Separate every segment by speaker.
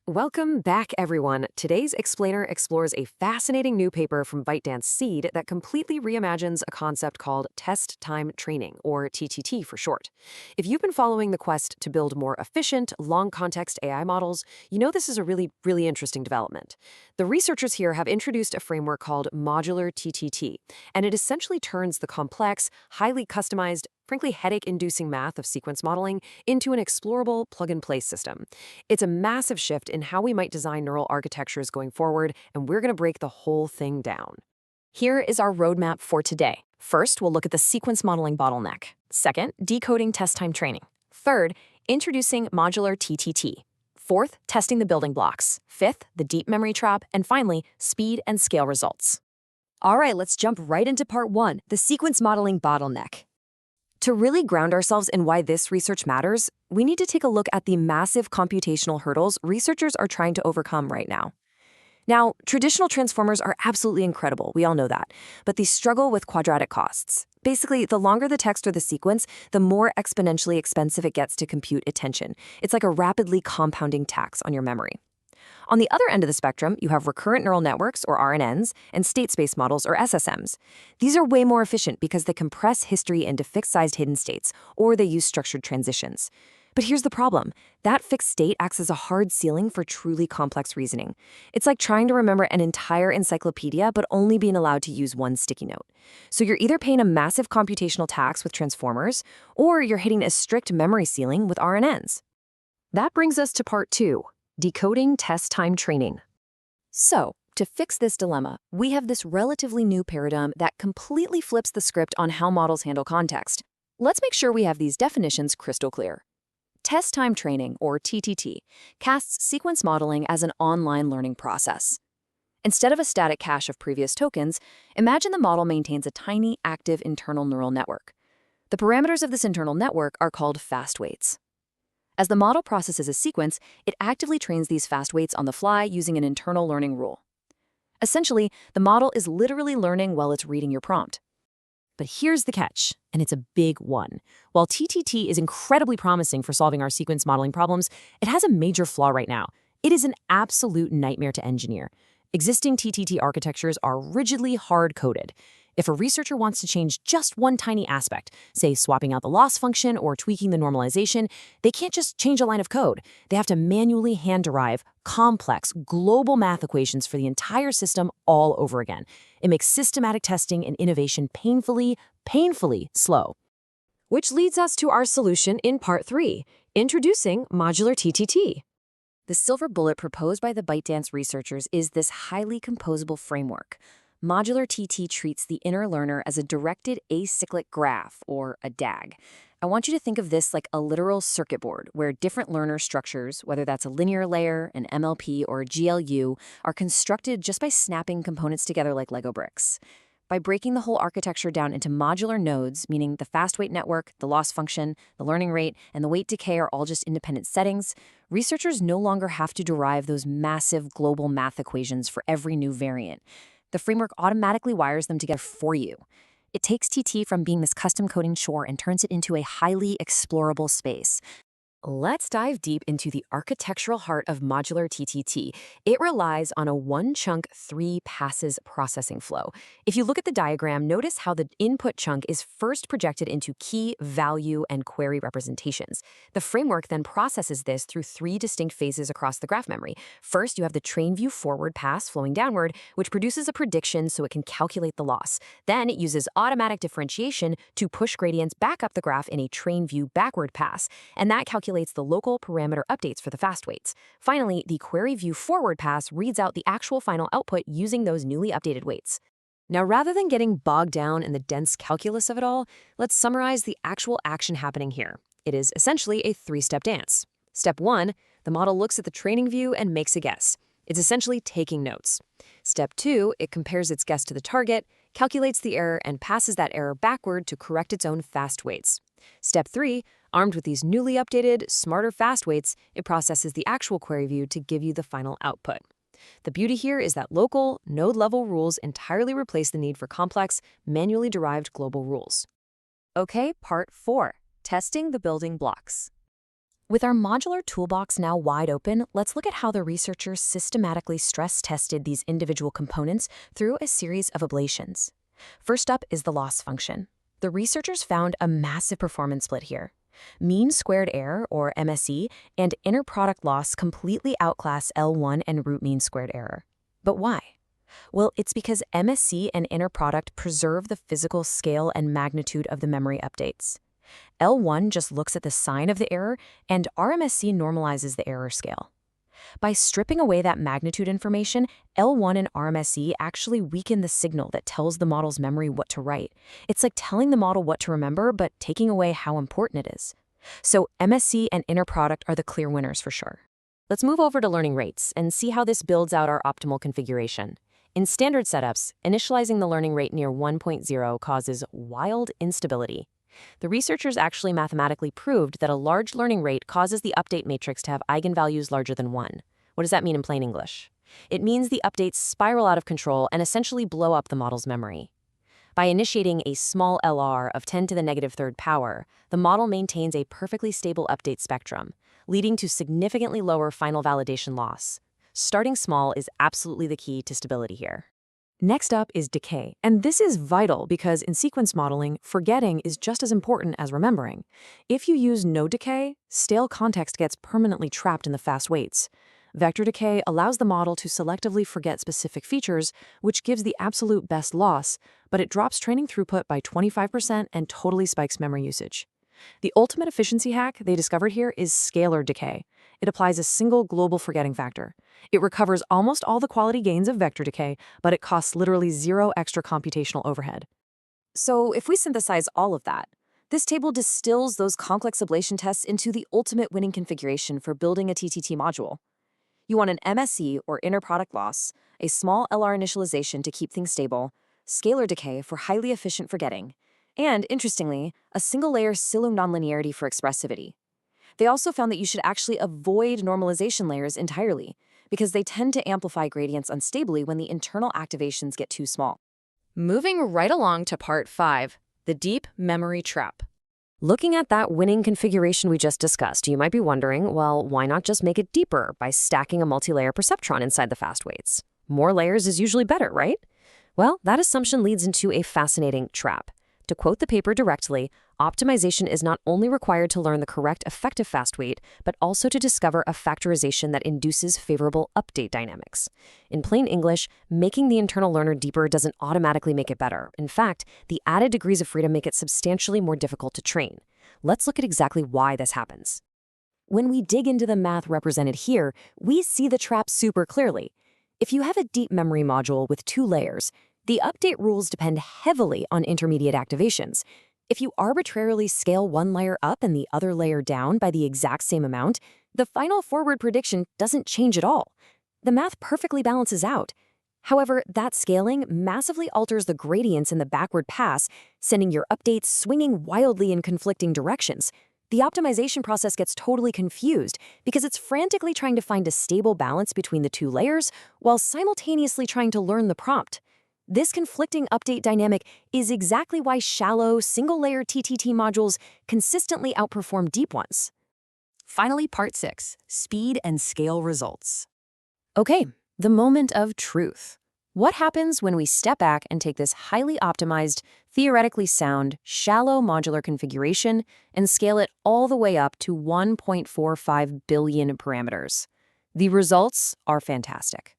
Speaker 1: Welcome back, everyone. Today's explainer explores a fascinating new paper from ByteDance Seed that completely reimagines a concept called test time training, or TTT for short. If you've been following the quest to build more efficient, long-context AI models, you know this is a really interesting development. The researchers here have introduced a framework called Modular TTT, and it essentially turns the complex, highly customized, frankly headache-inducing math of sequence modeling into an explorable plug-and-play system. It's a massive shift in how we might design neural architectures going forward, and we're going to break the whole thing down.
Speaker 2: Here is our roadmap for today. First, we'll look at the sequence modeling bottleneck. Second, decoding test time training. Third, introducing modular TTT. Fourth, testing the building blocks. Fifth, the deep memory trap. And finally, speed and scale results.
Speaker 3: All right, let's jump right into part one, the sequence modeling bottleneck.
Speaker 1: To really ground ourselves in why this research matters, we need to take a look at the massive computational hurdles researchers are trying to overcome right now. Now, traditional transformers are absolutely incredible, we all know that, but they struggle with quadratic costs. Basically, the longer the text or the sequence, the more exponentially expensive it gets to compute attention. It's like a rapidly compounding tax on your memory. On the other end of the spectrum, you have recurrent neural networks, or RNNs, and state space models, or SSMs. These are way more efficient because they compress history into fixed-sized hidden states, or they use structured transitions. But here's the problem. That fixed state acts as a hard ceiling for truly complex reasoning. It's like trying to remember an entire encyclopedia but only being allowed to use one sticky note. So you're either paying a massive computational tax with transformers, or you're hitting a strict memory ceiling with RNNs. That brings us to part two. Decoding test time training.
Speaker 2: So, to fix this dilemma, we have this relatively new paradigm that completely flips the script on how models handle context. Let's make sure we have these definitions crystal clear. Test time training, or TTT, casts sequence modeling as an online learning process. Instead of a static cache of previous tokens, imagine the model maintains a tiny, active internal neural network. The parameters of this internal network are called fast weights. As the model processes a sequence, it actively trains these fast weights on the fly using an internal learning rule. Essentially, the model is literally learning while it's reading your prompt.
Speaker 4: But here's the catch, and it's a big one. While TTT is incredibly promising for solving our sequence modeling problems, it has a major flaw right now. It is an absolute nightmare to engineer. Existing TTT architectures are rigidly hard-coded. If a researcher wants to change just one tiny aspect, say swapping out the loss function or tweaking the normalization, they can't just change a line of code. They have to manually hand-derive complex, global math equations for the entire system all over again. It makes systematic testing and innovation painfully slow.
Speaker 1: Which leads us to our solution in part three, introducing modular TTT.
Speaker 2: The silver bullet proposed by the ByteDance researchers is this highly composable framework. Modular TT treats the inner learner as a directed acyclic graph, or a DAG. I want you to think of this like a literal circuit board where different learner structures, whether that's a linear layer, an MLP, or a GLU, are constructed just by snapping components together like Lego bricks. By breaking the whole architecture down into modular nodes, meaning the fast weight network, the loss function, the learning rate, and the weight decay are all just independent settings, researchers no longer have to derive those massive global math equations for every new variant. The framework automatically wires them together for you. It takes TT from being this custom coding chore and turns it into a highly explorable space.
Speaker 1: Let's dive deep into the architectural heart of modular TTT. It relies on a one-chunk, three-passes processing flow. If you look at the diagram, notice how the input chunk is first projected into key, value, and query representations. The framework then processes this through three distinct phases across the graph memory. First, you have the train view forward pass flowing downward, which produces a prediction so it can calculate the loss. Then it uses automatic differentiation to push gradients back up the graph in a train view backward pass, and that calculates the local parameter updates for the fast weights. Finally, the query view forward pass reads out the actual final output using those newly updated weights. Now, rather than getting bogged down in the dense calculus of it all, let's summarize the actual action happening here. It is essentially a three-step dance. Step one, the model looks at the training view and makes a guess. It's essentially taking notes. Step two, it compares its guess to the target, calculates the error, and passes that error backward to correct its own fast weights. Step three, armed with these newly updated, smarter fast weights, it processes the actual query view to give you the final output. The beauty here is that local, node-level rules entirely replace the need for complex, manually derived global rules.
Speaker 3: Okay, part four, testing the building blocks.
Speaker 2: With our modular toolbox now wide open, let's look at how the researchers systematically stress-tested these individual components through a series of ablations. First up is the loss function. The researchers found a massive performance split here. Mean squared error, or MSE, and inner product loss completely outclass L1 and root mean squared error. But why? Well, it's because MSE and inner product preserve the physical scale and magnitude of the memory updates. L1 just looks at the sign of the error, and RMSE normalizes the error scale. By stripping away that magnitude information, L1 and RMSE actually weaken the signal that tells the model's memory what to write. It's like telling the model what to remember, but taking away how important it is. So MSE and inner product are the clear winners for sure.
Speaker 4: Let's move over to learning rates and see how this builds out our optimal configuration. In standard setups, initializing the learning rate near 1.0 causes wild instability. The researchers actually mathematically proved that a large learning rate causes the update matrix to have eigenvalues larger than 1. What does that mean in plain English? It means the updates spiral out of control and essentially blow up the model's memory. By initiating a small LR of 10 to the negative third power, the model maintains a perfectly stable update spectrum, leading to significantly lower final validation loss. Starting small is absolutely the key to stability here.
Speaker 1: Next up is decay, and this is vital because in sequence modeling, forgetting is just as important as remembering. If you use no decay, stale context gets permanently trapped in the fast weights. Vector decay allows the model to selectively forget specific features, which gives the absolute best loss, but it drops training throughput by 25% and totally spikes memory usage. The ultimate efficiency hack they discovered here is scalar decay. It applies a single global forgetting factor. It recovers almost all the quality gains of vector decay, but it costs literally zero extra computational overhead.
Speaker 3: So if we synthesize all of that, this table distills those complex ablation tests into the ultimate winning configuration for building a TTT module. You want an MSE, or inner product loss, a small LR initialization to keep things stable, scalar decay for highly efficient forgetting, and, interestingly, a single-layer Silum nonlinearity for expressivity. They also found that you should actually avoid normalization layers entirely, because they tend to amplify gradients unstably when the internal activations get too small.
Speaker 2: Moving right along to part 5, the deep memory trap.
Speaker 1: Looking at that winning configuration we just discussed, you might be wondering, well, why not just make it deeper by stacking a multi-layer perceptron inside the fast weights? More layers is usually better, right? Well, that assumption leads into a fascinating trap. To quote the paper directly, optimization is not only required to learn the correct effective fast weight, but also to discover a factorization that induces favorable update dynamics. In plain English, making the internal learner deeper doesn't automatically make it better. In fact, the added degrees of freedom make it substantially more difficult to train. Let's look at exactly why this happens. When we dig into the math represented here, we see the trap super clearly. If you have a deep memory module with 2 layers, the update rules depend heavily on intermediate activations. If you arbitrarily scale one layer up and the other layer down by the exact same amount, the final forward prediction doesn't change at all. The math perfectly balances out. However, that scaling massively alters the gradients in the backward pass, sending your updates swinging wildly in conflicting directions. The optimization process gets totally confused because it's frantically trying to find a stable balance between the 2 layers while simultaneously trying to learn the prompt. This conflicting update dynamic is exactly why shallow, single-layer TTT modules consistently outperform deep ones.
Speaker 3: Finally, part 6, speed and scale results.
Speaker 2: Okay, the moment of truth. What happens when we step back and take this highly optimized, theoretically sound, shallow modular configuration and scale it all the way up to 1.45 billion parameters? The results are fantastic.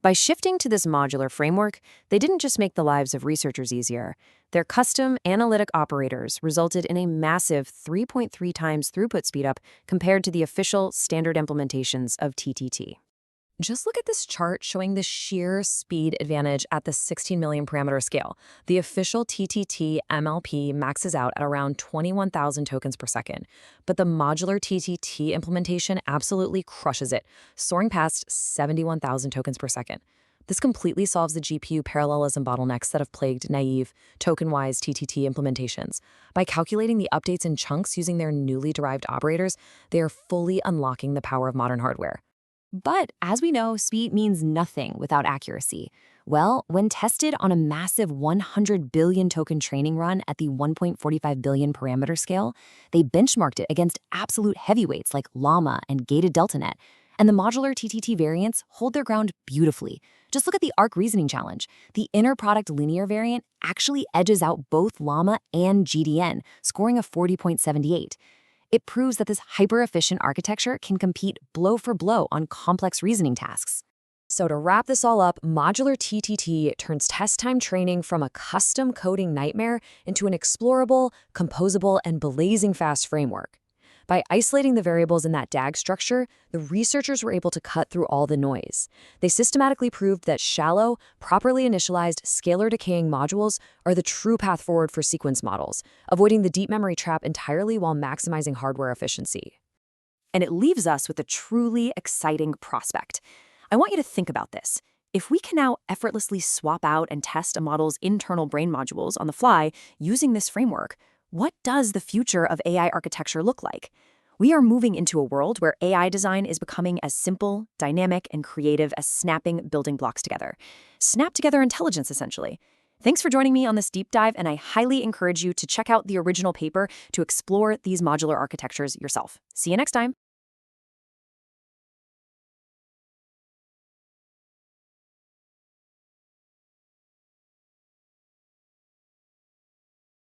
Speaker 2: By shifting to this modular framework, they didn't just make the lives of researchers easier. Their custom analytic operators resulted in a massive 3.3 times throughput speedup compared to the official standard implementations of TTT. Just look at this chart showing the sheer speed advantage at the 16 million parameter scale. The official TTT MLP maxes out at around 21,000 tokens per second, but the modular TTT implementation absolutely crushes it, soaring past 71,000 tokens per second. This completely solves the GPU parallelism bottlenecks that have plagued naive, token-wise TTT implementations. By calculating the updates in chunks using their newly derived operators, they are fully unlocking the power of modern hardware. But as we know, speed means nothing without accuracy. Well, when tested on a massive 100 billion token training run at the 1.45 billion parameter scale, they benchmarked it against absolute heavyweights like Llama and gated DeltaNet. And the modular TTT variants hold their ground beautifully. Just look at the ARC reasoning challenge. The inner product linear variant actually edges out both Llama and GDN, scoring a 40.78. It proves that this hyper-efficient architecture can compete blow for blow on complex reasoning tasks.
Speaker 1: So to wrap this all up, modular TTT turns test time training from a custom coding nightmare into an explorable, composable, and blazing fast framework. By isolating the variables in that DAG structure, the researchers were able to cut through all the noise. They systematically proved that shallow, properly initialized, scalar-decaying modules are the true path forward for sequence models, avoiding the deep memory trap entirely while maximizing hardware efficiency.
Speaker 3: And it leaves us with a truly exciting prospect. I want you to think about this. If we can now effortlessly swap out and test a model's internal brain modules on the fly using this framework, what does the future of AI architecture look like? We are moving into a world where AI design is becoming as simple, dynamic, and creative as snapping building blocks together. Snap together intelligence, essentially. Thanks for joining me on this deep dive, and I highly encourage you to check out the original paper to explore these modular architectures yourself. See you next time.